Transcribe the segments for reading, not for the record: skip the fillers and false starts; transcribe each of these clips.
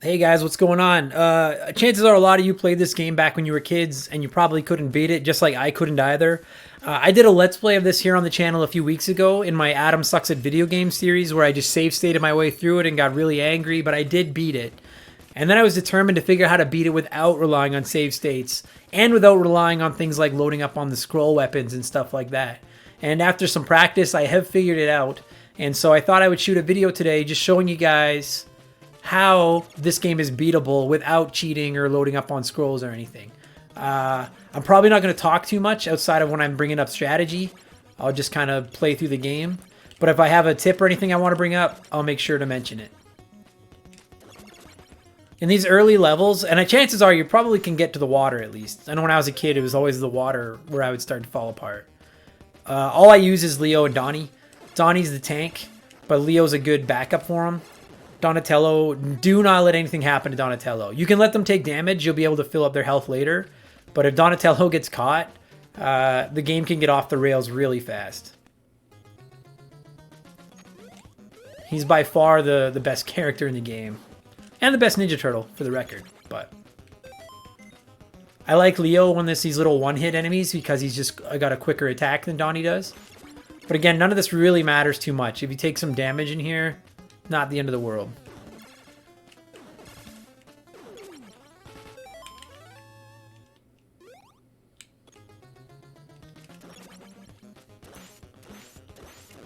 Hey guys, what's going on? Chances are a lot of you played this game back when you were kids and you probably couldn't beat it, just like I couldn't either. I did a Let's Play of this here on the channel a few weeks ago in my Adam Sucks at Video Game series where I just save stated my way through it and got really angry, but I did beat it. And then I was determined to figure out how to beat it without relying on save states and without relying on things like loading up on the scroll weapons and stuff like that. And after some practice, I have figured it out. And so I thought I would shoot a video today just showing you guys how this game is beatable without cheating or loading up on scrolls or anything. I'm probably not going to talk too much outside of when I'm bringing up strategy. I'll just kind of play through the game. But if I have a tip or anything I want to bring up, I'll make sure to mention it. In these early levels, and chances are you probably can get to the water at least. I know when I was a kid, it was always the water where I would start to fall apart. All I use is Leo and Donnie. Donnie's the tank, but Leo's a good backup for him. Donatello, do not let anything happen to Donatello. You can let them take damage. You'll be able to fill up their health later. But if Donatello gets caught, the game can get off the rails really fast. He's by far the best character in the game. And the best Ninja Turtle, for the record. But I like Leo when there's these little one-hit enemies because he's just got a quicker attack than Donnie does. But again, none of this really matters too much. If you take some damage in here, not the end of the world.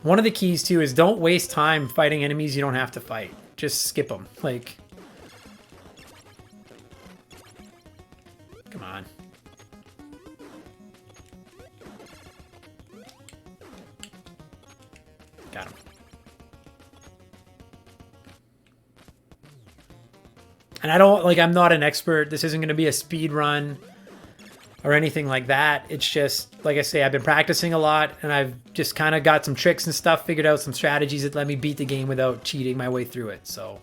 One of the keys too is don't waste time fighting enemies you don't have to fight. Just skip them. Like, come on. Got him. And I don't, like, I'm not an expert. This isn't going to be a speed run or anything like that. It's just, like I say, I've been practicing a lot and I've just kind of got some tricks and stuff, figured out some strategies that let me beat the game without cheating my way through it. So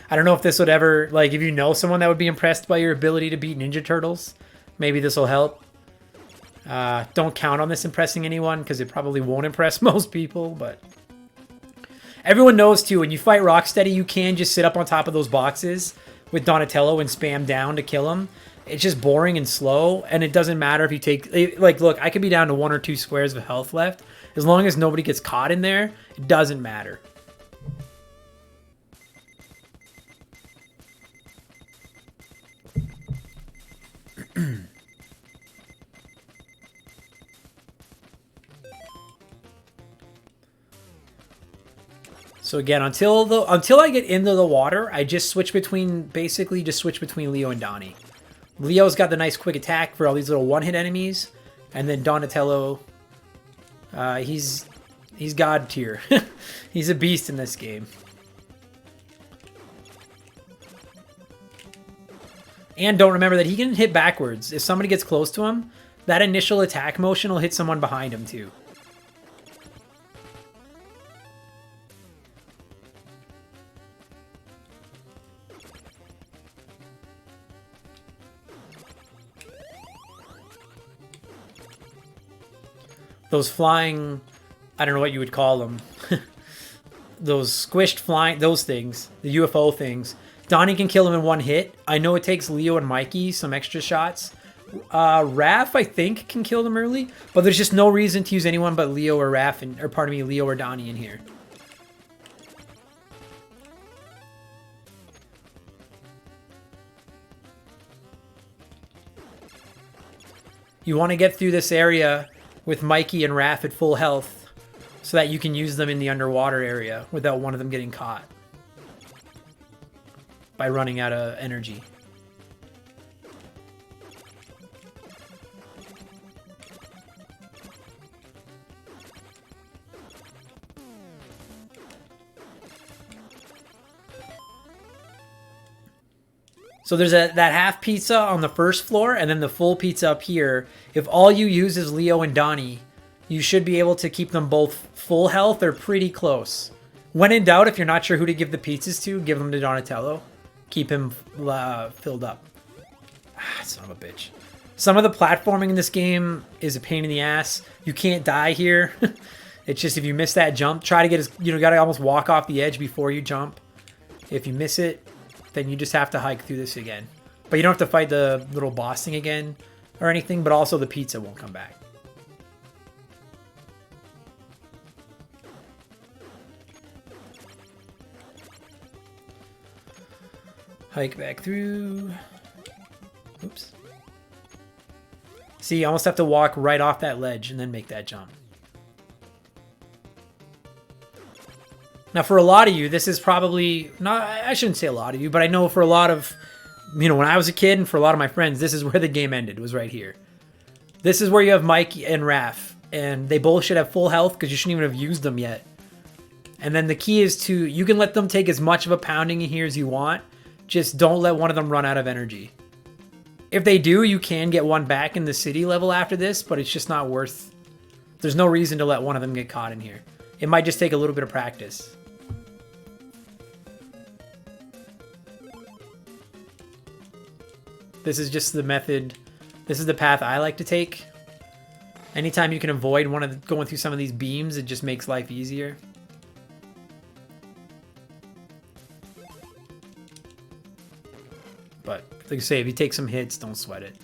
I don't know if this would ever, like, if you know someone that would be impressed by your ability to beat Ninja Turtles, maybe this will help. Don't count on this impressing anyone because it probably won't impress most people, but everyone knows too, when you fight Rocksteady, you can just sit up on top of those boxes with Donatello and spam down to kill him. It's just boring and slow, and it doesn't matter if you take, like, look, I could be down to 1 or 2 squares of health left. As long as nobody gets caught in there, it doesn't matter. So again, until I get into the water, I just switch between, basically just switch between Leo and Donnie. Leo's got the nice quick attack for all these little one-hit enemies, and then Donatello, he's god tier. He's a beast in this game. And don't remember that he can hit backwards. If somebody gets close to him, that initial attack motion will hit someone behind him too. Those flying, I don't know what you would call them. Those squished flying, those things, the UFO things. Donnie can kill him in one hit. I know it takes Leo and Mikey some extra shots. Raph, I think, can kill them early, but there's just no reason to use anyone but Leo or Raph, or pardon me, Leo or Donnie in here. You want to get through this area with Mikey and Raph at full health so that you can use them in the underwater area without one of them getting caught by running out of energy. So there's that half pizza on the first floor and then the full pizza up here. If all you use is Leo and Donnie, you should be able to keep them both full health or pretty close. When in doubt, if you're not sure who to give the pizzas to, give them to Donatello. Keep him filled up. Ah, son of a bitch. Some of the platforming in this game is a pain in the ass. You can't die here. It's just if you miss that jump, try to get as, you know, got to almost walk off the edge before you jump. If you miss it, then you just have to hike through this again. But you don't have to fight the little boss thing again or anything, but also the pizza won't come back. Hike back through. Oops. See, you almost have to walk right off that ledge and then make that jump. Now, for a lot of you, this is probably not, I shouldn't say a lot of you, but I know for a lot of, you know, when I was a kid and for a lot of my friends, this is where the game ended, was right here. This is where you have Mike and Raph, and they both should have full health because you shouldn't even have used them yet. And then the key is to, you can let them take as much of a pounding in here as you want, just don't let one of them run out of energy. If they do, you can get one back in the city level after this, but it's just not worth, there's no reason to let one of them get caught in here. It might just take a little bit of practice. This is just the method. This is the path I like to take. Anytime you can avoid one of going through some of these beams, it just makes life easier. But like I say, if you take some hits, don't sweat it.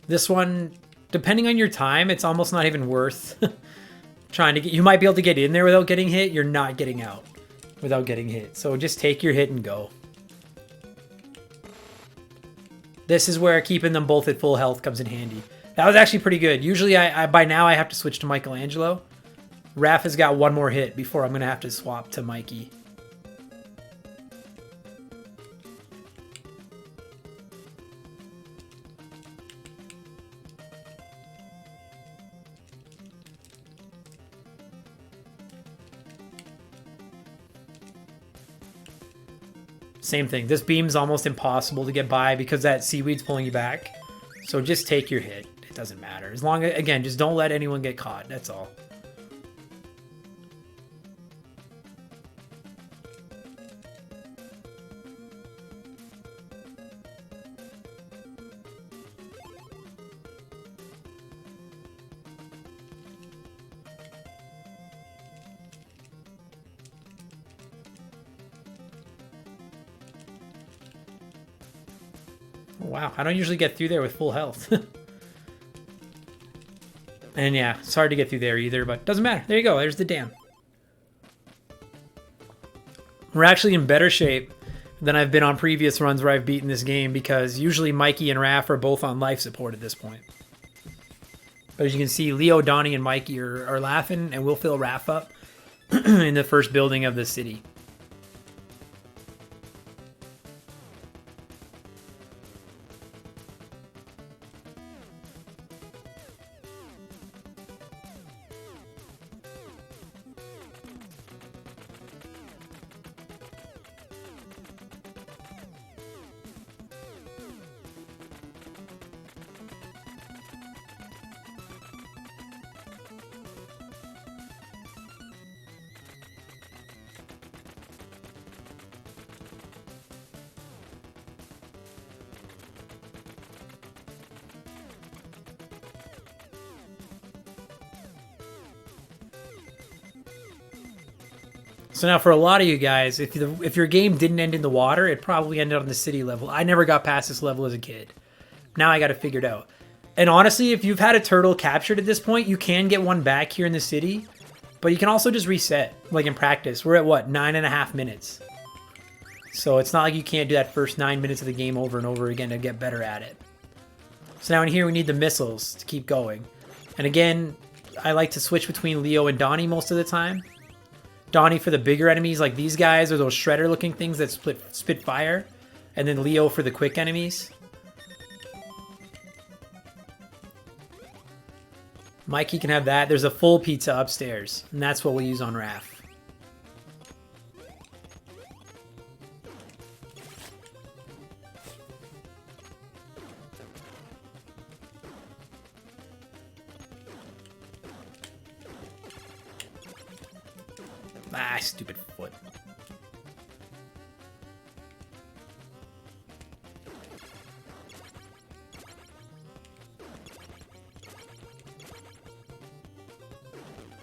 This one, depending on your time, it's almost not even worth trying to get. You might be able to get in there without getting hit. You're not getting out without getting hit. So just take your hit and go. This is where keeping them both at full health comes in handy. That was actually pretty good. Usually, by now, I have to switch to Michelangelo. Raph has got one more hit before I'm going to have to swap to Mikey. Same thing. This beam's almost impossible to get by because that seaweed's pulling you back. So just take your hit. It doesn't matter. As long as, again, just don't let anyone get caught. That's all. Wow, I don't usually get through there with full health. And yeah, it's hard to get through there either, but doesn't matter. There you go, there's the dam. We're actually in better shape than I've been on previous runs where I've beaten this game because usually Mikey and Raph are both on life support at this point. But as you can see, Leo, Donnie, and Mikey are laughing, and we'll fill Raph up in the first building of the city. So now for a lot of you guys, if your game didn't end in the water, it probably ended on the city level. I never got past this level as a kid. Now I got it figured out. And honestly, if you've had a turtle captured at this point, you can get one back here in the city. But you can also just reset, like in practice. We're at, what, 9.5 minutes. So it's not like you can't do that first 9 minutes of the game over and over again to get better at it. So now in here we need the missiles to keep going. And again, I like to switch between Leo and Donnie most of the time. Donnie for the bigger enemies like these guys or those shredder looking things that spit fire. And then Leo for the quick enemies. Mikey can have that. There's a full pizza upstairs. And that's what we'll use on Raph. Ah, stupid foot.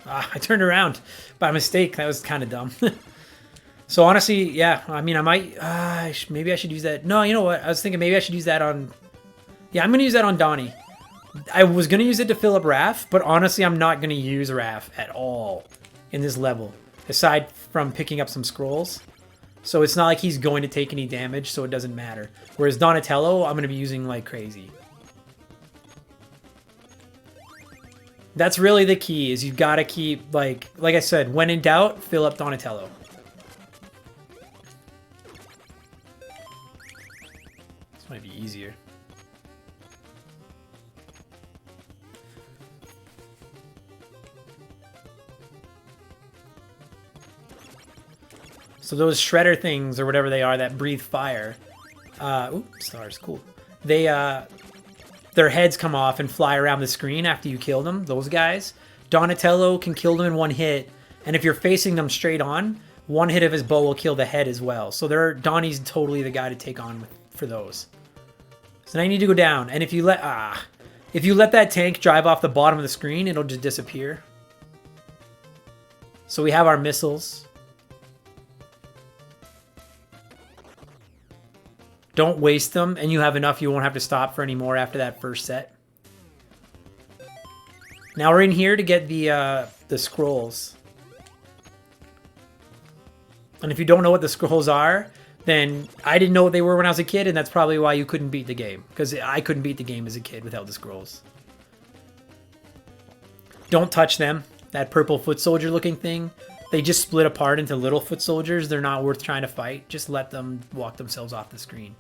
Ah, I turned around by mistake. That was kind of dumb. So honestly, yeah, I mean, I might, maybe I should use that. No, you know what? I was thinking maybe I should use that on, yeah, I'm going to use that on Donnie. I was going to use it to fill up Raph, but honestly, I'm not going to use Raph at all in this level, aside from picking up some scrolls. So it's not like he's going to take any damage, so it doesn't matter. Whereas Donatello, I'm going to be using like crazy. That's really the key, is you've got to keep, like I said, when in doubt, fill up Donatello. This might be easier. So those shredder things, or whatever they are, that breathe fire. Stars, cool. They, their heads come off and fly around the screen after you kill them, those guys. Donatello can kill them in one hit, and if you're facing them straight on, one hit of his bow will kill the head as well. So Donnie's totally the guy to take on for those. So now you need to go down, and if you let that tank drive off the bottom of the screen, it'll just disappear. So we have our missiles. Don't waste them, and you have enough, you won't have to stop for any more after that first set. Now we're in here to get the scrolls. And if you don't know what the scrolls are, then I didn't know what they were when I was a kid, and that's probably why you couldn't beat the game. Because I couldn't beat the game as a kid without the scrolls. Don't touch them. That purple foot soldier looking thing. They just split apart into little foot soldiers. They're not worth trying to fight. Just let them walk themselves off the screen.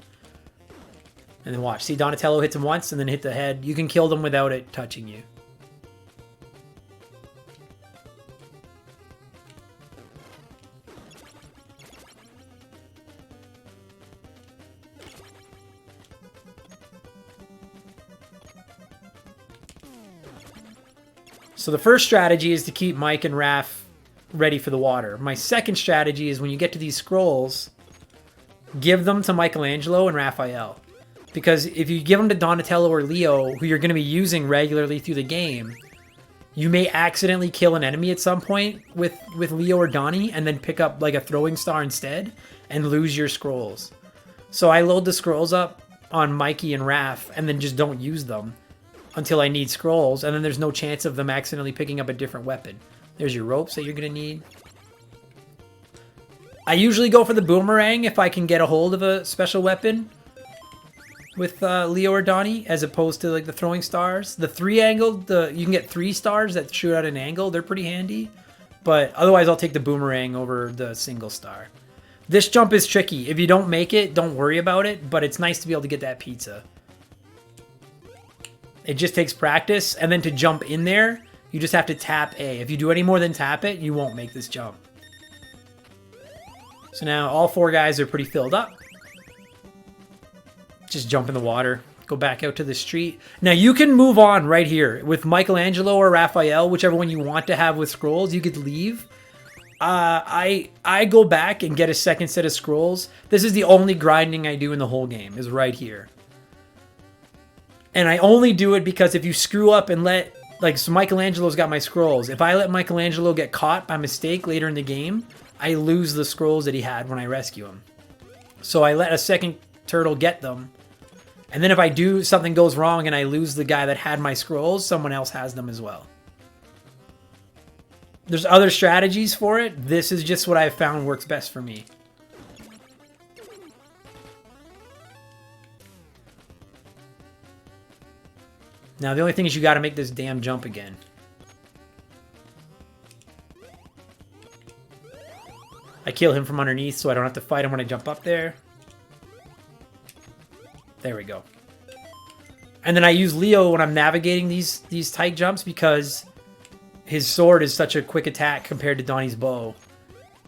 And then watch. See, Donatello hits him once and then hit the head. You can kill them without it touching you. So the first strategy is to keep Mike and Raph ready for the water. My second strategy is when you get to these scrolls, give them to Michelangelo and Raphael. Because if you give them to Donatello or Leo, who you're going to be using regularly through the game, you may accidentally kill an enemy at some point with Leo or Donnie and then pick up like a throwing star instead and lose your scrolls. So I load the scrolls up on Mikey and Raph and then just don't use them until I need scrolls, and then there's no chance of them accidentally picking up a different weapon. There's your ropes that you're going to need. I usually go for the boomerang if I can get a hold of a special weapon with Leo or Donnie, as opposed to like the throwing stars. The three-angled, you can get 3 stars that shoot at an angle. They're pretty handy. But otherwise, I'll take the boomerang over the single star. This jump is tricky. If you don't make it, don't worry about it, but it's nice to be able to get that pizza. It just takes practice, and then to jump in there, you just have to tap A. If you do any more than tap it, you won't make this jump. So now all 4 guys are pretty filled up. Just jump in the water. Go back out to the street. Now you can move on right here. With Michelangelo or Raphael, whichever one you want to have with scrolls, you could leave. I go back and get a second set of scrolls. This is the only grinding I do in the whole game, is right here. And I only do it because if you screw up and let... Like, so Michelangelo's got my scrolls. If I let Michelangelo get caught by mistake later in the game, I lose the scrolls that he had when I rescue him. So I let a second turtle get them. And then if something goes wrong and I lose the guy that had my scrolls, someone else has them as well. There's other strategies for it. This is just what I've found works best for me. Now, the only thing is you got to make this damn jump again. I kill him from underneath so I don't have to fight him when I jump up there. There we go. And then I use Leo when I'm navigating these tight jumps because his sword is such a quick attack compared to Donnie's bow.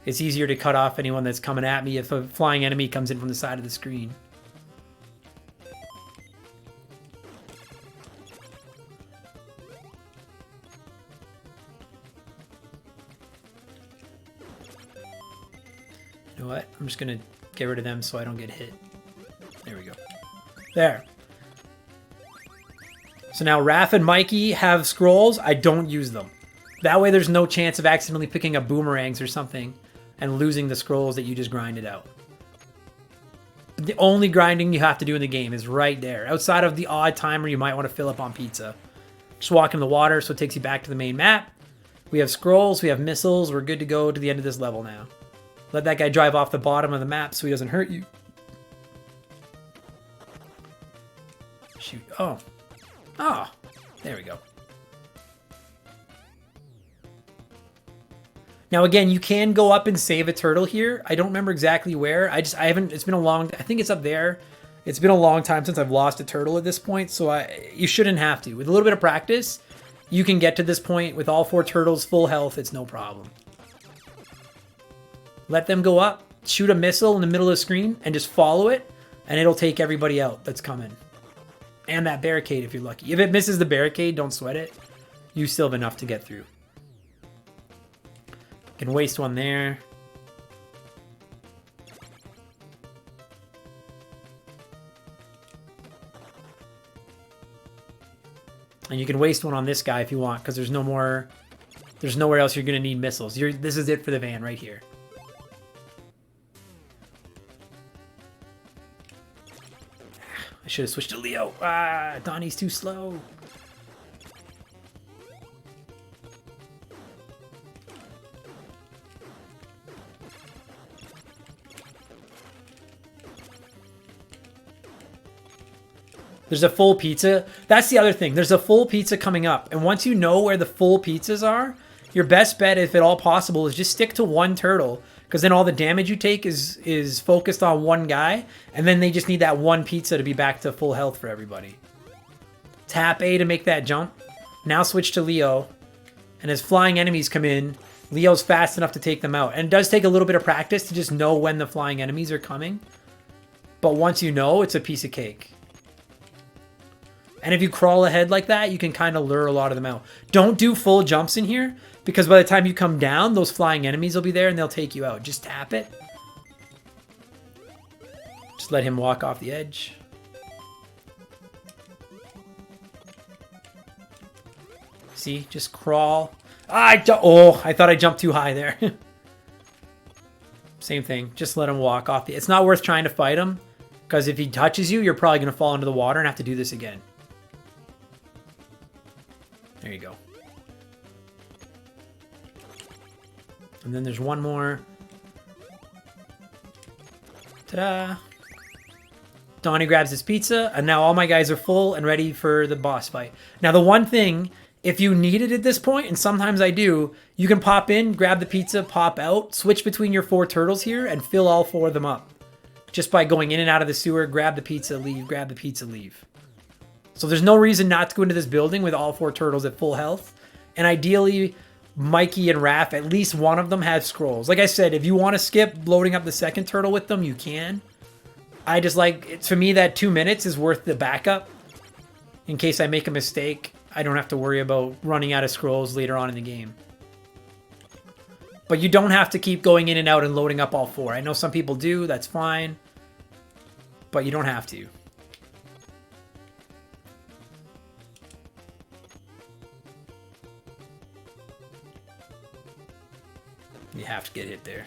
It's easier to cut off anyone that's coming at me if a flying enemy comes in from the side of the screen. what? I'm just going to get rid of them so I don't get hit. There we go. There. So now Raph and Mikey have scrolls. I don't use them. That way there's no chance of accidentally picking up boomerangs or something and losing the scrolls that you just grinded out. The only grinding you have to do in the game is right there. Outside of the odd time where you might want to fill up on pizza. Just walk in the water so it takes you back to the main map. We have scrolls, we have missiles. We're good to go to the end of this level now. Let that guy drive off the bottom of the map so he doesn't hurt you. Shoot. Oh. Oh. There we go. Now again, you can go up and save a turtle here. I don't remember exactly where. I haven't, it's been a long, I think it's up there. It's been a long time since I've lost a turtle at this point, so you shouldn't have to. With a little bit of practice, you can get to this point with all 4 turtles full health. It's no problem. Let them go up, shoot a missile in the middle of the screen, and just follow it, and it'll take everybody out that's coming. And that barricade if you're lucky. If it misses the barricade, don't sweat it. You still have enough to get through. Can waste one there. And you can waste one on this guy if you want, because there's no more. There's nowhere else you're gonna need missiles. This is it for the van right here. I should have switched to Leo. Ah, Donnie's too slow. There's a full pizza. That's the other thing. There's a full pizza coming up. And once you know where the full pizzas are, your best bet, if at all possible, is just stick to one turtle. Because then all the damage you take is focused on one guy. And then they just need that one pizza to be back to full health for everybody. Tap A to make that jump. Now switch to Leo. And as flying enemies come in, Leo's fast enough to take them out. And it does take a little bit of practice to just know when the flying enemies are coming. But once you know, it's a piece of cake. And if you crawl ahead like that, you can kind of lure a lot of them out. Don't do full jumps in here, because by the time you come down, those flying enemies will be there and they'll take you out. Just tap it. Just let him walk off the edge. See, just crawl. Oh, I thought I jumped too high there. Same thing. Just let him walk off the... It's not worth trying to fight him, because if he touches you, you're probably going to fall into the water and have to do this again. There you go. And then there's one more. Ta-da! Donnie grabs his pizza, and now all my guys are full and ready for the boss fight. Now the one thing, if you need it at this point, and sometimes I do, you can pop in, grab the pizza, pop out, switch between your 4 turtles here, and fill all 4 of them up. Just by going in and out of the sewer, grab the pizza, leave, grab the pizza, leave. So there's no reason not to go into this building with all 4 turtles at full health. And ideally, Mikey and Raph, at least one of them has scrolls. Like I said, if you want to skip loading up the second turtle with them, you can. I just like, for me, that 2 minutes is worth the backup. In case I make a mistake, I don't have to worry about running out of scrolls later on in the game. But you don't have to keep going in and out and loading up all 4. I know some people do, that's fine. But you don't have to. You have to get hit there.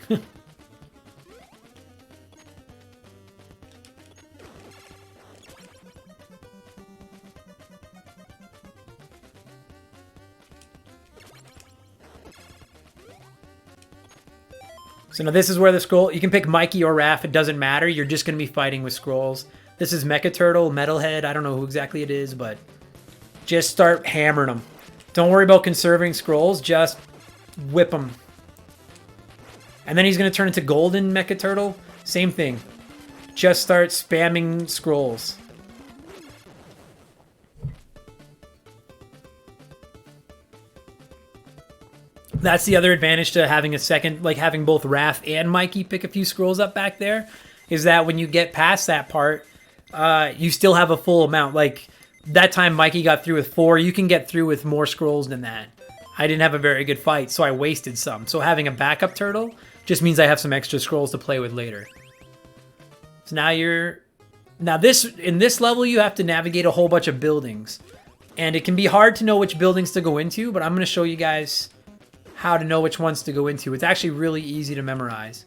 So now this is where the scroll... You can pick Mikey or Raph. It doesn't matter. You're just going to be fighting with scrolls. This is Mecha Turtle, Metalhead. I don't know who exactly it is, but just start hammering them. Don't worry about conserving scrolls. Just whip them. And then he's going to turn into Golden Mecha Turtle. Same thing. Just start spamming scrolls. That's the other advantage to having a second, like having both Raph and Mikey pick a few scrolls up back there, is that when you get past that part, you still have a full amount. Like that time Mikey got through with 4, you can get through with more scrolls than that. I didn't have a very good fight, so I wasted some. So having a backup turtle Just means I have some extra scrolls to play with later. So now in this level, you have to navigate a whole bunch of buildings. And it can be hard to know which buildings to go into, but I'm going to show you guys how to know which ones to go into. It's actually really easy to memorize.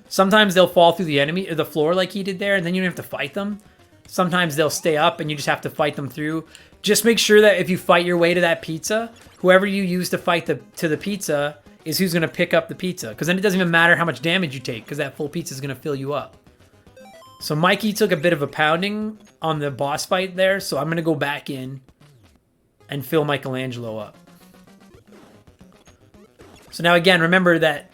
Sometimes they'll fall through the floor like he did there, and then you don't have to fight them. Sometimes they'll stay up and you just have to fight them through. Just make sure that if you fight your way to that pizza, whoever you use to fight to the pizza is who's going to pick up the pizza. Because then it doesn't even matter how much damage you take, because that full pizza is going to fill you up. So Mikey took a bit of a pounding on the boss fight there, so I'm going to go back in and fill Michelangelo up. So now again, remember that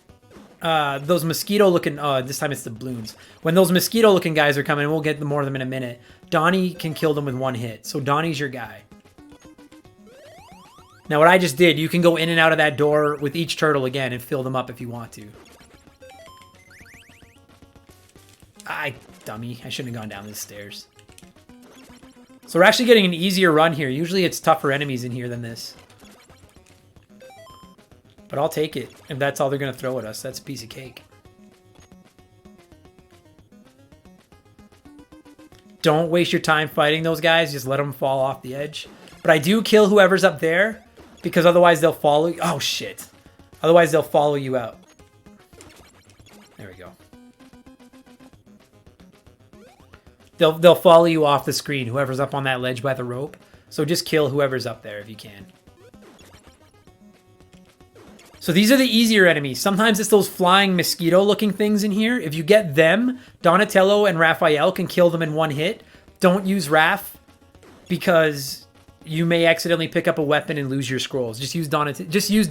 those mosquito-looking... Oh, this time it's the balloons. When those mosquito-looking guys are coming, we'll get more of them in a minute, Donnie can kill them with one hit. So Donnie's your guy. Now what I just did, you can go in and out of that door with each turtle again and fill them up if you want to. Dummy. I shouldn't have gone down these stairs. So we're actually getting an easier run here. Usually it's tougher enemies in here than this. But I'll take it. If that's all they're going to throw at us, that's a piece of cake. Don't waste your time fighting those guys. Just let them fall off the edge. But I do kill whoever's up there, because otherwise they'll follow you. Oh, shit. Otherwise they'll follow you out. There we go. They'll follow you off the screen, whoever's up on that ledge by the rope. So just kill whoever's up there if you can. So these are the easier enemies. Sometimes it's those flying mosquito-looking things in here. If you get them, Donatello and Raphael can kill them in one hit. Don't use Raph, because you may accidentally pick up a weapon and lose your scrolls. Just use Donatello. Just use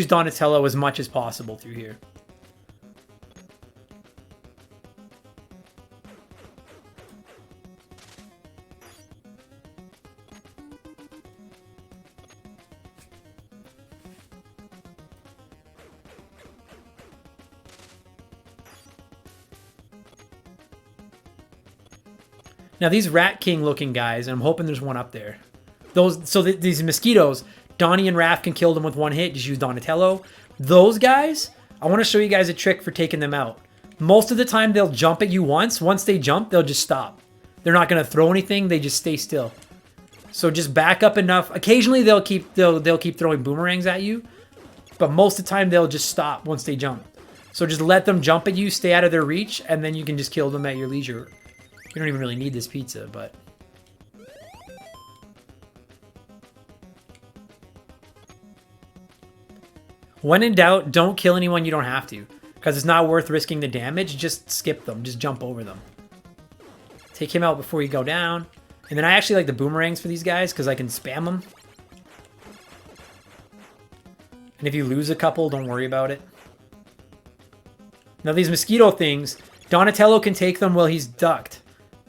Donatello as much as possible through here. Now these Rat King looking guys, and I'm hoping there's one up there. These mosquitoes, Donnie and Raph can kill them with one hit. Just use Donatello. Those guys, I want to show you guys a trick for taking them out. Most of the time they'll jump at you once. Once they jump, they'll just stop. They're not going to throw anything. They just stay still. So just back up enough. Occasionally they'll keep throwing boomerangs at you, but most of the time they'll just stop once they jump. So just let them jump at you, stay out of their reach, and then you can just kill them at your leisure. You don't even really need this pizza, but... When in doubt, don't kill anyone you don't have to, because it's not worth risking the damage. Just skip them. Just jump over them. Take him out before you go down. And then I actually like the boomerangs for these guys, because I can spam them. And if you lose a couple, don't worry about it. Now these mosquito things, Donatello can take them while he's ducked.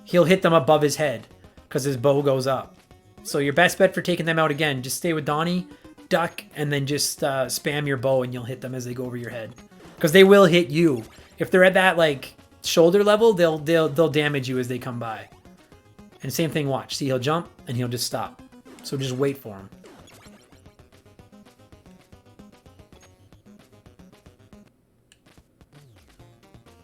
He'll hit them above his head because his bow goes up. So your best bet for taking them out, again, just stay with Donnie, duck, and then just spam your bow and you'll hit them as they go over your head. Because they will hit you. If they're at that like shoulder level, they'll damage you as they come by. And same thing, watch. See, he'll jump and he'll just stop. So just wait for him.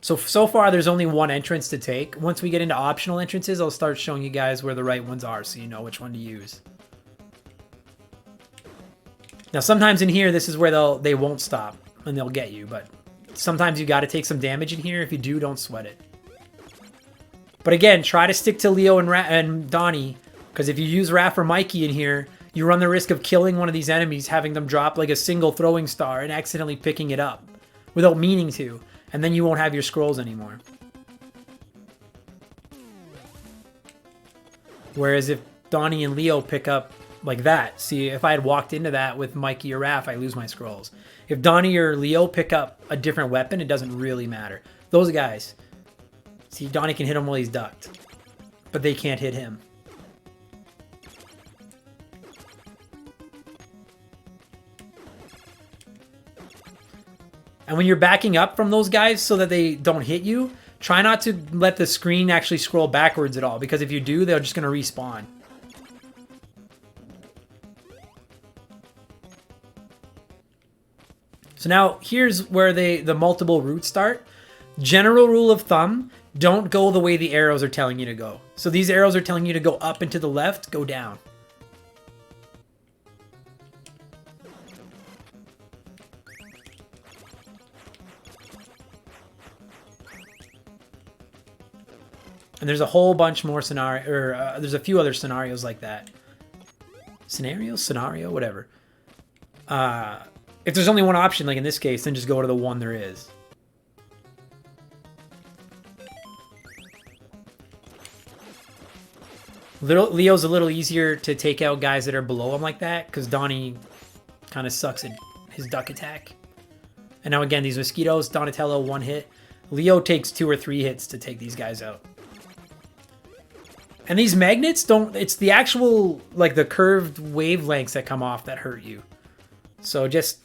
So far, there's only one entrance to take. Once we get into optional entrances, I'll start showing you guys where the right ones are so you know which one to use. Now, sometimes in here, this is where they won't stop and they'll get you, but sometimes you got to take some damage in here. If you do, don't sweat it. But again, try to stick to Leo and Donnie, because if you use Raph or Mikey in here, you run the risk of killing one of these enemies, having them drop like a single throwing star and accidentally picking it up without meaning to. And then you won't have your scrolls anymore. Whereas if Donnie and Leo pick up like that, see, if I had walked into that with Mikey or Raph, I lose my scrolls. If Donnie or Leo pick up a different weapon, it doesn't really matter. Those guys, see, Donnie can hit him while he's ducked, but they can't hit him. And when you're backing up from those guys so that they don't hit you, try not to let the screen actually scroll backwards at all, because if you do, they're just going to respawn. So now here's where the multiple routes start. General rule of thumb, don't go the way the arrows are telling you to go. So these arrows are telling you to go up and to the left, go down. And there's a whole bunch more there's a few other scenarios like that. Scenario, whatever. If there's only one option, like in this case, then just go to the one there is. Leo's a little easier to take out guys that are below him like that, because Donnie kind of sucks at his duck attack. And now again, these mosquitoes, Donatello, 1 hit. Leo takes 2 or 3 hits to take these guys out. And these magnets it's the actual, like the curved wavelengths that come off that hurt you. So just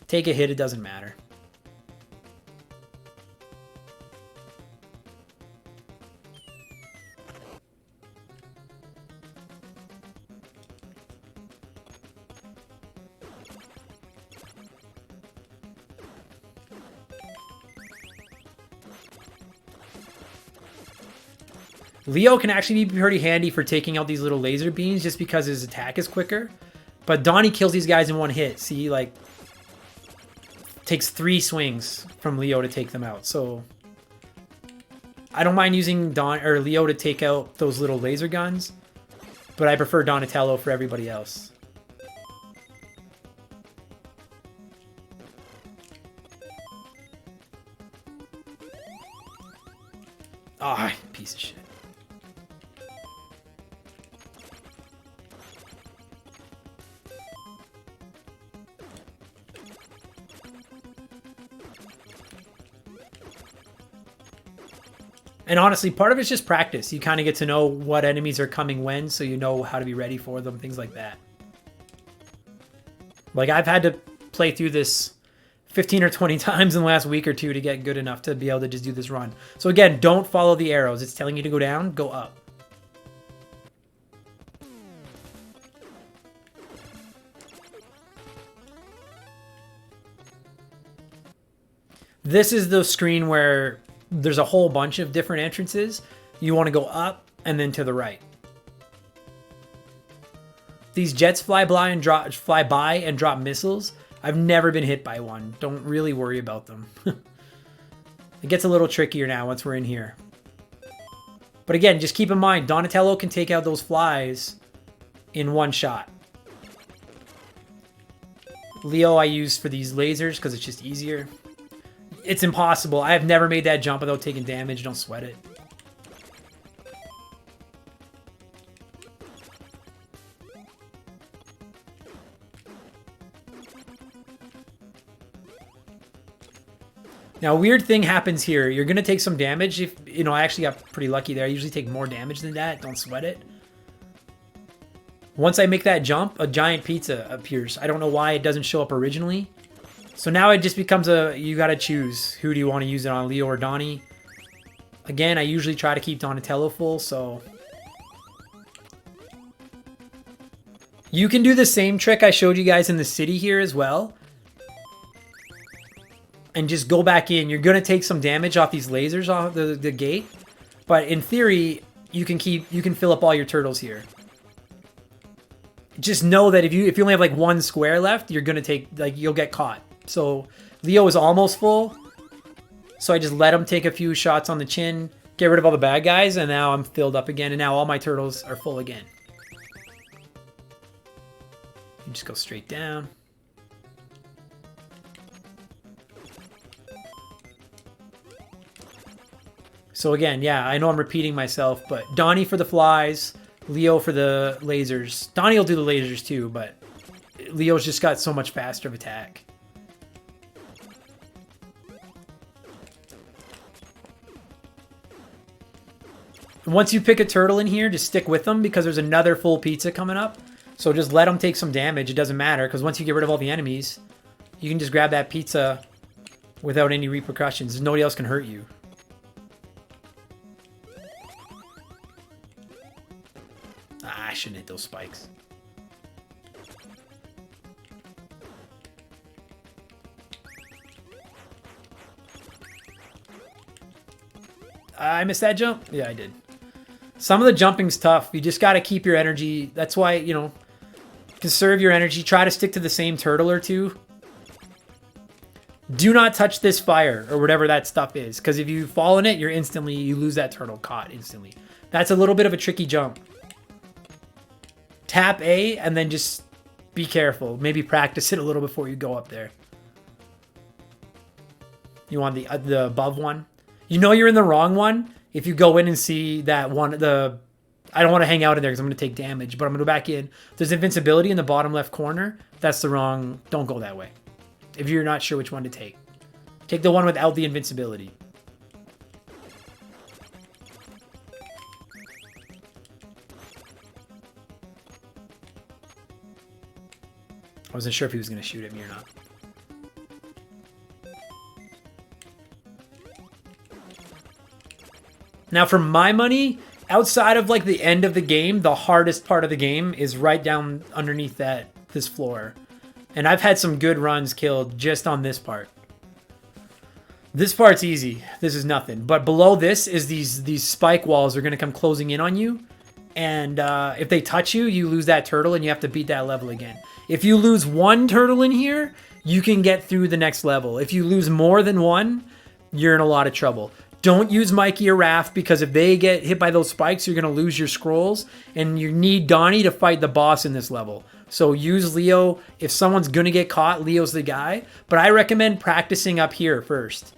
take a hit, it doesn't matter. Leo can actually be pretty handy for taking out these little laser beams just because his attack is quicker. But Donnie kills these guys in 1 hit. See, like, takes 3 swings from Leo to take them out. So I don't mind using Leo to take out those little laser guns, but I prefer Donatello for everybody else. Ah, oh, piece of shit. And honestly, part of it's just practice. You kind of get to know what enemies are coming when, so you know how to be ready for them, things like that. Like, I've had to play through this 15 or 20 times in the last week or two to get good enough to be able to just do this run. So again, don't follow the arrows. It's telling you to go down, go up. This is the screen where there's a whole bunch of different entrances. You want to go up and then to the right. These jets fly by and drop missiles. I've never been hit by one. Don't really worry about them. It gets a little trickier now once we're in here. But again, just keep in mind, Donatello can take out those flies in 1 shot. Leo I use for these lasers because it's just easier. It's impossible. I have never made that jump without taking damage. Don't sweat it. Now, a weird thing happens here. You're going to take some damage. If I actually got pretty lucky there. I usually take more damage than that. Don't sweat it. Once I make that jump, a giant pizza appears. I don't know why it doesn't show up originally. So now it just becomes you got to choose. Who do you want to use it on, Leo or Donnie? Again, I usually try to keep Donatello full, so... You can do the same trick I showed you guys in the city here as well. And just go back in. You're going to take some damage off these lasers off the gate. But in theory, you can fill up all your turtles here. Just know that if you only have like 1 square left, you're going to you'll get caught. So Leo is almost full. So I just let him take a few shots on the chin, get rid of all the bad guys, and now I'm filled up again. And now all my turtles are full again. You just go straight down. So again, yeah, I know I'm repeating myself, but Donnie for the flies, Leo for the lasers. Donnie will do the lasers too, but Leo's just got so much faster of attack. Once you pick a turtle in here, just stick with them because there's another full pizza coming up. So just let them take some damage. It doesn't matter because once you get rid of all the enemies, you can just grab that pizza without any repercussions. Nobody else can hurt you. I shouldn't hit those spikes. I missed that jump? Yeah, I did. Some of the jumping's tough. You just got to keep your energy. That's why, you know, conserve your energy. Try to stick to the same turtle or two. Do not touch this fire or whatever that stuff is. Because if you fall in it, you lose that turtle caught instantly. That's a little bit of a tricky jump. Tap A and then just be careful. Maybe practice it a little before you go up there. You want the above one? You know you're in the wrong one if you go in and see that one. I don't want to hang out in there because I'm going to take damage, but I'm going to go back in. There's invincibility in the bottom left corner. That's the wrong. Don't go that way. If you're not sure which one to take. Take the one without the invincibility. I wasn't sure if he was going to shoot at me or not. Now, for my money, outside of like the end of the game, the hardest part of the game is right down underneath this floor. And I've had some good runs killed just on this part. This part's easy. This is nothing. But below this is these spike walls are going to come closing in on you. And if they touch you, you lose that turtle and you have to beat that level again. If you lose one turtle in here, you can get through the next level. If you lose more than one, you're in a lot of trouble. Don't use Mikey or Raph because if they get hit by those spikes, you're going to lose your scrolls. And you need Donnie to fight the boss in this level. So use Leo. If someone's going to get caught, Leo's the guy. But I recommend practicing up here first.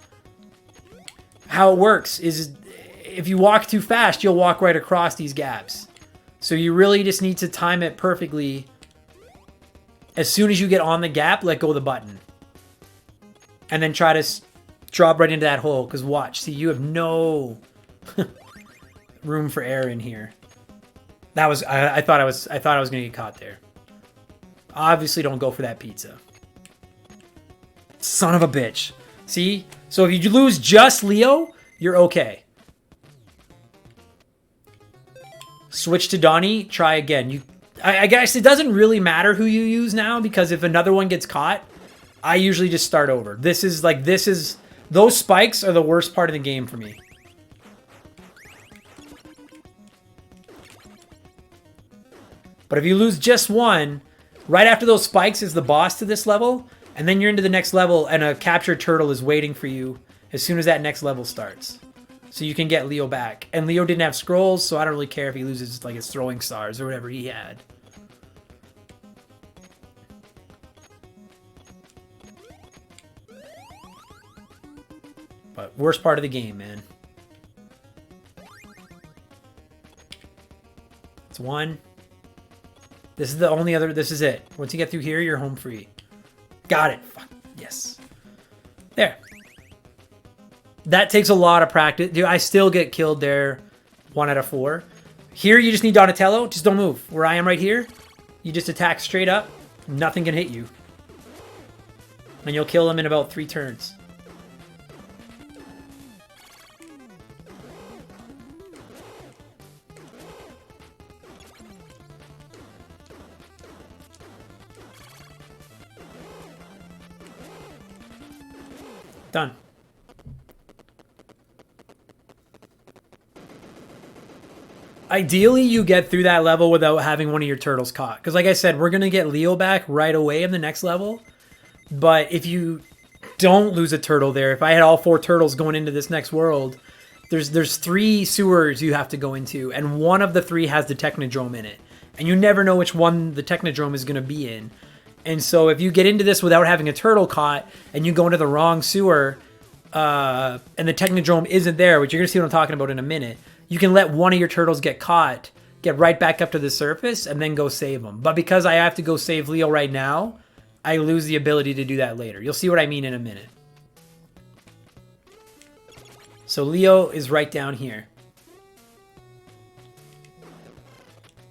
How it works is if you walk too fast, you'll walk right across these gaps. So you really just need to time it perfectly. As soon as you get on the gap, let go of the button. And then try to drop right into that hole. Because watch, see, you have no room for error in here. That was I thought I was gonna get caught there. Obviously, don't go for that pizza. Son of a bitch. See? So if you lose just Leo, you're okay. Switch to Donnie. Try again. I guess it doesn't really matter who you use now because if another one gets caught, I usually just start over. Those spikes are the worst part of the game for me. But if you lose just one, right after those spikes is the boss to this level, and then you're into the next level and a captured turtle is waiting for you as soon as that next level starts. So you can get Leo back. And Leo didn't have scrolls, so I don't really care if he loses like his throwing stars or whatever he had. But worst part of the game, man. It's one. This is the only other. This is it. Once you get through here, you're home free. Got it. Fuck. Yes. There. That takes a lot of practice. Dude, I still get killed there 1 out of 4. Here, you just need Donatello. Just don't move. Where I am right here, you just attack straight up. Nothing can hit you. And you'll kill him in about 3 turns. Done. Ideally, you get through that level without having one of your turtles caught. Because like I said, we're going to get Leo back right away in the next level. But if you don't lose a turtle there, if I had all 4 turtles going into this next world, there's 3 sewers you have to go into. And one of the 3 has the Technodrome in it. And you never know which one the Technodrome is going to be in. And so if you get into this without having a turtle caught and you go into the wrong sewer and the Technodrome isn't there, which you're going to see what I'm talking about in a minute, you can let one of your turtles get caught, get right back up to the surface, and then go save them. But because I have to go save Leo right now, I lose the ability to do that later. You'll see what I mean in a minute. So Leo is right down here.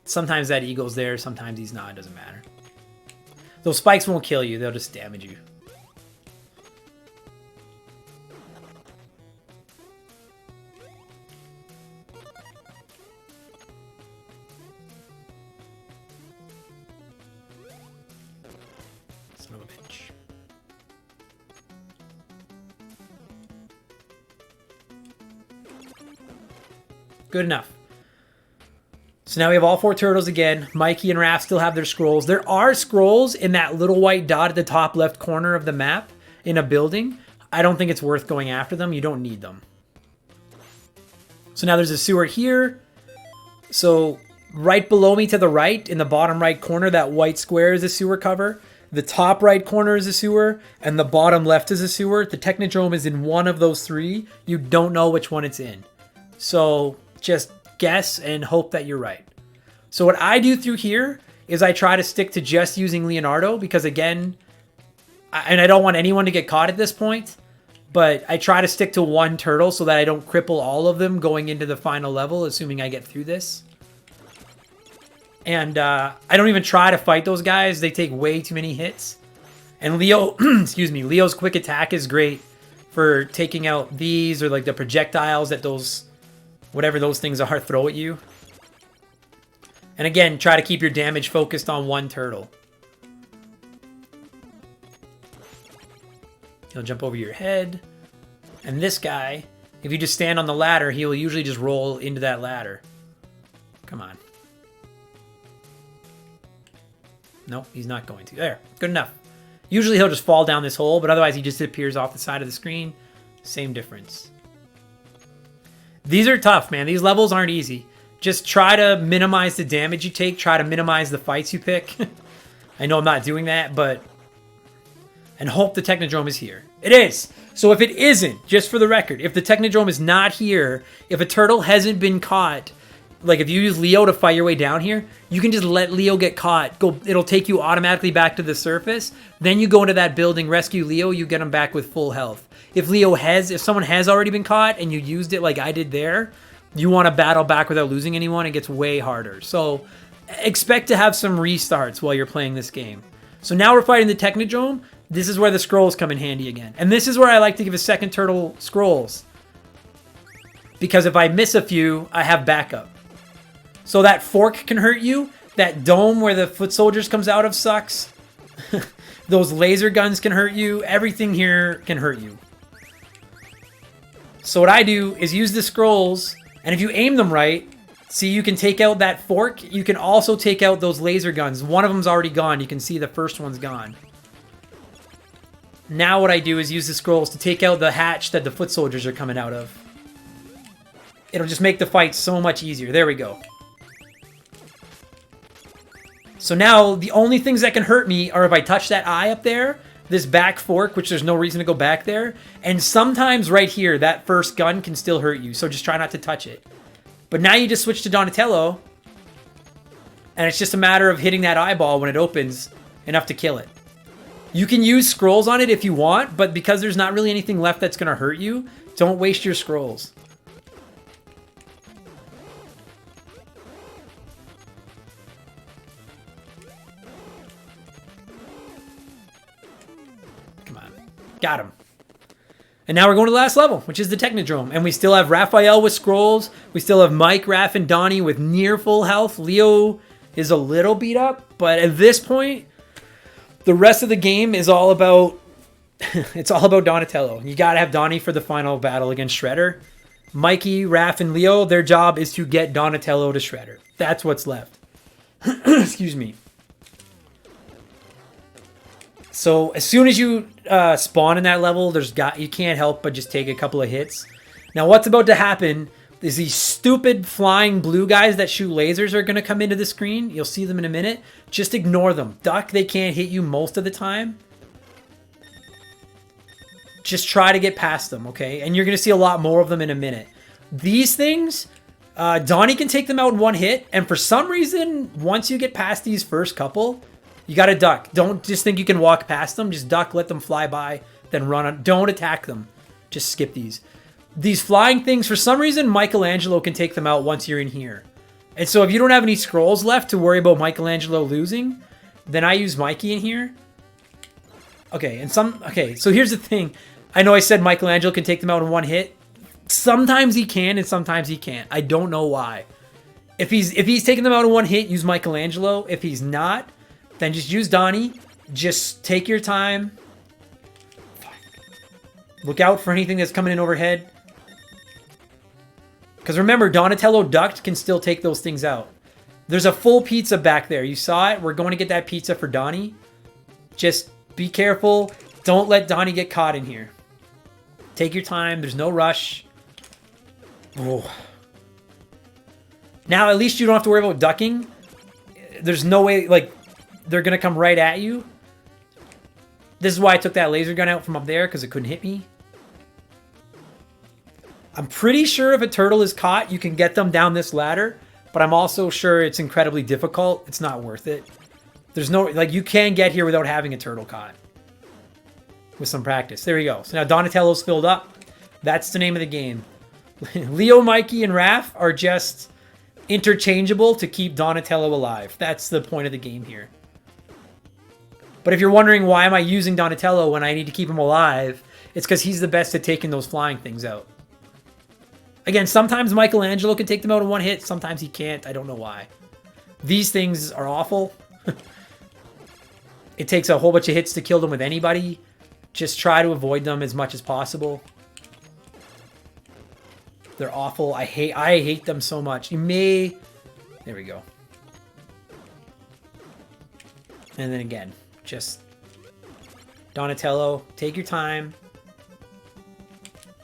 Sometimes that eagle's there, sometimes he's not, it doesn't matter. Those spikes won't kill you, they'll just damage you. Son of a bitch. Good enough. So now we have all 4 turtles again. Mikey and Raph still have their scrolls. There are scrolls in that little white dot at the top left corner of the map in a building. I don't think it's worth going after them. You don't need them. So now there's a sewer here. So right below me to the right, in the bottom right corner, that white square is a sewer cover. The top right corner is a sewer, and the bottom left is a sewer. The Technodrome is in one of those 3. You don't know which one it's in. So just guess and hope that you're right. So what I do through here is I try to stick to just using Leonardo because, again, and I don't want anyone to get caught at this point, but I try to stick to one turtle so that I don't cripple all of them going into the final level, assuming I get through this. And I don't even try to fight those guys. They take way too many hits. And Leo, excuse me, Leo's quick attack is great for taking out these or like the projectiles that those, whatever those things are, throw at you. And again, try to keep your damage focused on one turtle. He'll jump over your head. And this guy, if you just stand on the ladder, he will usually just roll into that ladder. Come on. Nope, he's not going to. There, good enough. Usually he'll just fall down this hole, but otherwise he just appears off the side of the screen. Same difference. These are tough, man. These levels aren't easy. Just try to minimize the damage you take. Try to minimize the fights you pick. I know I'm not doing that, but... And hope the Technodrome is here. It is! So if it isn't, just for the record, if the Technodrome is not here, if a turtle hasn't been caught, like if you use Leo to fight your way down here, you can just let Leo get caught. It'll take you automatically back to the surface. Then you go into that building, rescue Leo, you get him back with full health. If someone has already been caught and you used it like I did there, you want to battle back without losing anyone, it gets way harder. So expect to have some restarts while you're playing this game. So now we're fighting the Technodrome. This is where the scrolls come in handy again. And this is where I like to give a second turtle scrolls. Because if I miss a few, I have backup. So that fork can hurt you. That dome where the foot soldiers comes out of sucks. Those laser guns can hurt you. Everything here can hurt you. So what I do is use the scrolls, and if you aim them right, see, you can take out that fork. You can also take out those laser guns. One of them's already gone. You can see the first one's gone. Now what I do is use the scrolls to take out the hatch that the foot soldiers are coming out of. It'll just make the fight so much easier. There we go. So now the only things that can hurt me are if I touch that eye up there, this back fork, which there's no reason to go back there, and sometimes right here, that first gun can still hurt you, so just try not to touch it. But now you just switch to Donatello, and it's just a matter of hitting that eyeball when it opens enough to kill it. You can use scrolls on it if you want, but because there's not really anything left that's going to hurt you, don't waste your scrolls. Come on. Got him. And now we're going to the last level, which is the Technodrome. And we still have Raphael with scrolls. We still have Mike, Raph, and Donnie with near full health. Leo is a little beat up, but at this point, the rest of the game is all about, it's all about Donatello. You got to have Donnie for the final battle against Shredder. Mikey, Raph, and Leo, their job is to get Donatello to Shredder. That's what's left. Excuse me. So as soon as you spawn in that level, you can't help but just take a couple of hits. Now what's about to happen is these stupid flying blue guys that shoot lasers are going to come into the screen. You'll see them in a minute. Just ignore them. Duck, they can't hit you most of the time. Just try to get past them, okay? And you're going to see a lot more of them in a minute. These things, Donnie can take them out in one hit. And for some reason, once you get past these first couple, you got to duck. Don't just think you can walk past them. Just duck, let them fly by, then run on. Don't attack them. Just skip these. These flying things, for some reason, Michelangelo can take them out once you're in here. And so if you don't have any scrolls left to worry about Michelangelo losing, then I use Mikey in here. Okay, so here's the thing. I know I said Michelangelo can take them out in one hit. Sometimes he can and sometimes he can't. I don't know why. If he's taking them out in one hit, use Michelangelo. If he's not, then just use Donnie. Just take your time. Look out for anything that's coming in overhead. Because remember, Donatello ducked can still take those things out. There's a full pizza back there. You saw it? We're going to get that pizza for Donnie. Just be careful. Don't let Donnie get caught in here. Take your time. There's no rush. Oh. Now, at least you don't have to worry about ducking. There's no way, like, they're going to come right at you. This is why I took that laser gun out from up there, because it couldn't hit me. I'm pretty sure if a turtle is caught, you can get them down this ladder, but I'm also sure it's incredibly difficult. It's not worth it. There's no, like, you can get here without having a turtle caught. With some practice. There we go. So now Donatello's filled up. That's the name of the game. Leo, Mikey, and Raph are just interchangeable to keep Donatello alive. That's the point of the game here. But if you're wondering why am I using Donatello when I need to keep him alive, it's because he's the best at taking those flying things out. Again, sometimes Michelangelo can take them out in one hit. Sometimes he can't. I don't know why. These things are awful. It takes a whole bunch of hits to kill them with anybody. Just try to avoid them as much as possible. They're awful. I hate them so much. You may... There we go. And then again, just... Donatello, take your time.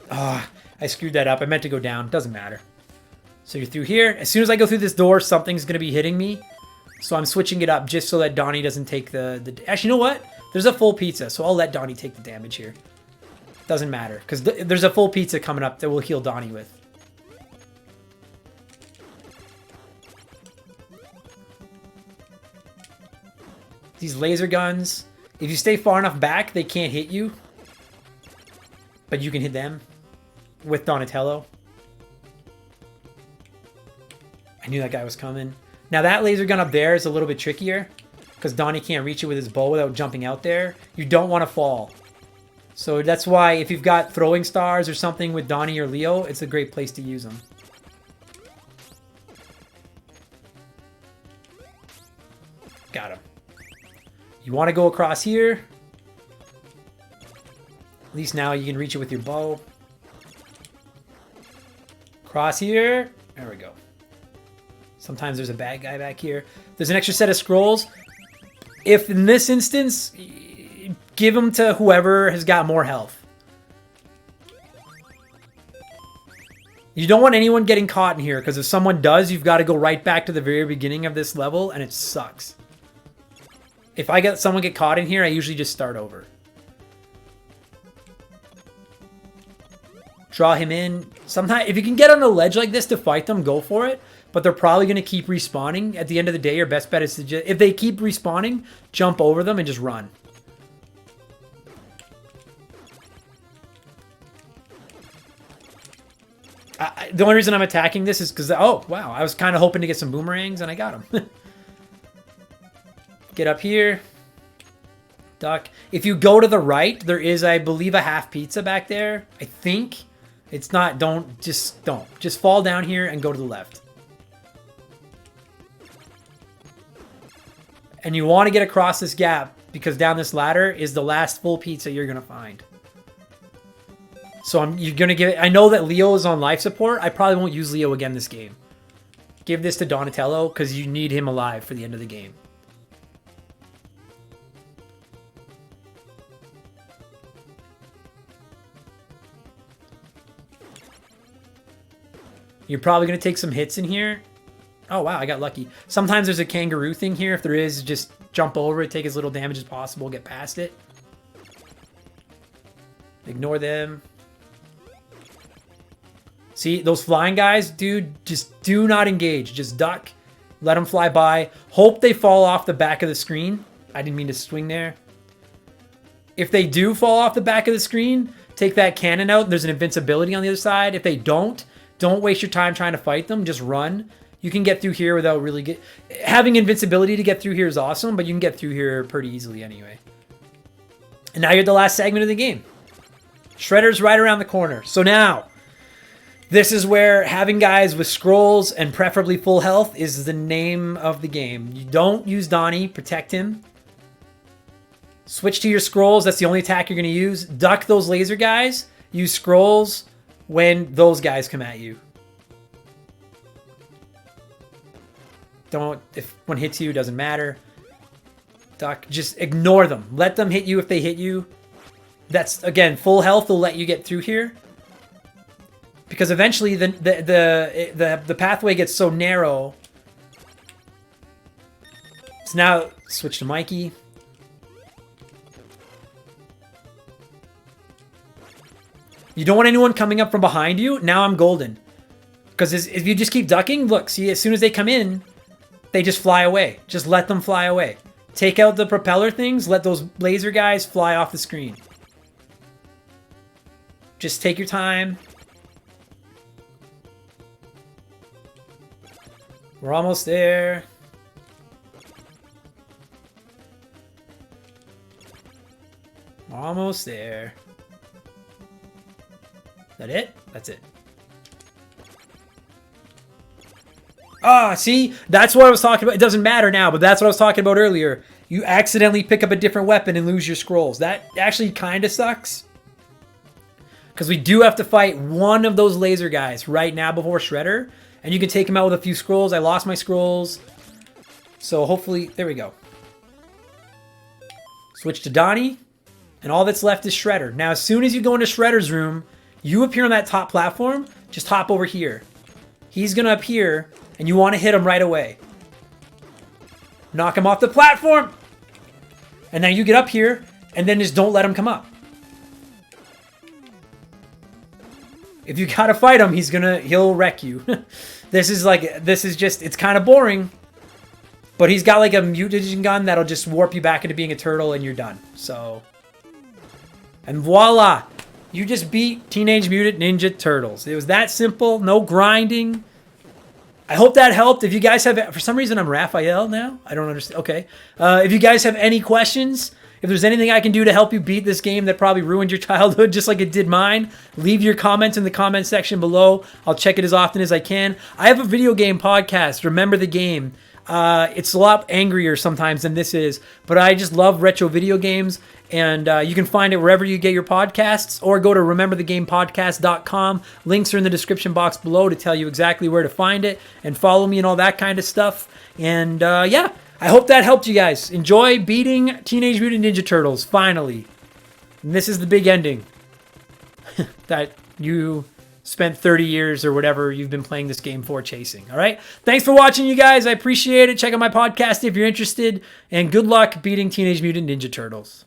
Ah... I screwed that up. I meant to go down. Doesn't matter. So you're through here. As soon as I go through this door, something's going to be hitting me. So I'm switching it up just so that Donnie doesn't take the... Actually, you know what? There's a full pizza, so I'll let Donnie take the damage here. Doesn't matter, because there's a full pizza coming up that we'll heal Donnie with. These laser guns, if you stay far enough back, they can't hit you. But you can hit them. With Donatello. I knew that guy was coming. Now that laser gun up there is a little bit trickier because Donnie can't reach it with his bow without jumping out there. You don't want to fall. So that's why if you've got throwing stars or something with Donnie or Leo, it's a great place to use them. Got him. You want to go across here. At least now you can reach it with your bow. Cross here. There we go. Sometimes there's a bad guy back here. There's an extra set of scrolls. If in this instance, give them to whoever has got more health. You don't want anyone getting caught in here, because if someone does, you've got to go right back to the very beginning of this level, and it sucks. If I get someone get caught in here, I usually just start over. Draw him in. Sometimes, if you can get on a ledge like this to fight them, go for it. But they're probably going to keep respawning. At the end of the day, your best bet is to just... If they keep respawning, jump over them and just run. The only reason I'm attacking this is because... Oh, wow. I was kind of hoping to get some boomerangs, and I got them. Get up here. Duck. If you go to the right, there is, I believe, a half pizza back there. I think... It's not, don't. Just fall down here and go to the left. And you want to get across this gap because down this ladder is the last full pizza you're going to find. So you're going to give it, I know that Leo is on life support. I probably won't use Leo again this game. Give this to Donatello because you need him alive for the end of the game. You're probably going to take some hits in here. Oh, wow, I got lucky. Sometimes there's a kangaroo thing here. If there is, just jump over it, take as little damage as possible, get past it. Ignore them. See, those flying guys, dude, just do not engage. Just duck. Let them fly by. Hope they fall off the back of the screen. I didn't mean to swing there. If they do fall off the back of the screen, take that cannon out. There's an invincibility on the other side. If they don't waste your time trying to fight them. Just run. You can get through here without really having invincibility to get through here is awesome, but you can get through here pretty easily anyway. And now you're at the last segment of the game. Shredder's right around the corner. So now, this is where having guys with scrolls and preferably full health is the name of the game. You don't use Donnie. Protect him. Switch to your scrolls. That's the only attack you're going to use. Duck those laser guys. Use scrolls when those guys come at you. Don't, if one hits you, doesn't matter. Duck, just ignore them. Let them hit you if they hit you. That's, again, full health will let you get through here. Because eventually the pathway gets so narrow. So now, switch to Mikey. You don't want anyone coming up from behind you. Now I'm golden. Because if you just keep ducking, look, see, as soon as they come in, they just fly away. Just let them fly away. Take out the propeller things. Let those laser guys fly off the screen. Just take your time. We're almost there. Almost there. Is that it? That's it. Ah, see? That's what I was talking about. It doesn't matter now, but that's what I was talking about earlier. You accidentally pick up a different weapon and lose your scrolls. That actually kind of sucks. Because we do have to fight one of those laser guys right now before Shredder. And you can take him out with a few scrolls. I lost my scrolls. So hopefully, there we go. Switch to Donnie. And all that's left is Shredder. Now, as soon as you go into Shredder's room, you appear on that top platform. Just hop over here. He's going to appear, and you want to hit him right away. Knock him off the platform. And then you get up here, and then just don't let him come up. If you gotta fight him, he'll wreck you. This is just, it's kind of boring. But he's got like a mutagen gun that'll just warp you back into being a turtle and you're done. So, and voila! You just beat Teenage Mutant Ninja Turtles. It was that simple, no grinding. I hope that helped. If you guys have, for some reason I'm Raphael now. I don't understand. Okay. If you guys have any questions, if there's anything I can do to help you beat this game that probably ruined your childhood just like it did mine, leave your comments in the comment section below. I'll check it as often as I can. I have a video game podcast, Remember the Game. It's a lot angrier sometimes than this is, but I just love retro video games, and you can find it wherever you get your podcasts, or go to rememberthegamepodcast.com. Links are in the description box below to tell you exactly where to find it, and follow me and all that kind of stuff. And yeah, I hope that helped you guys. Enjoy beating Teenage Mutant Ninja Turtles, finally. And this is the big ending. That you spent 30 years or whatever you've been playing this game for chasing. All right? Thanks for watching, you guys. I appreciate it. Check out my podcast if you're interested. And good luck beating Teenage Mutant Ninja Turtles.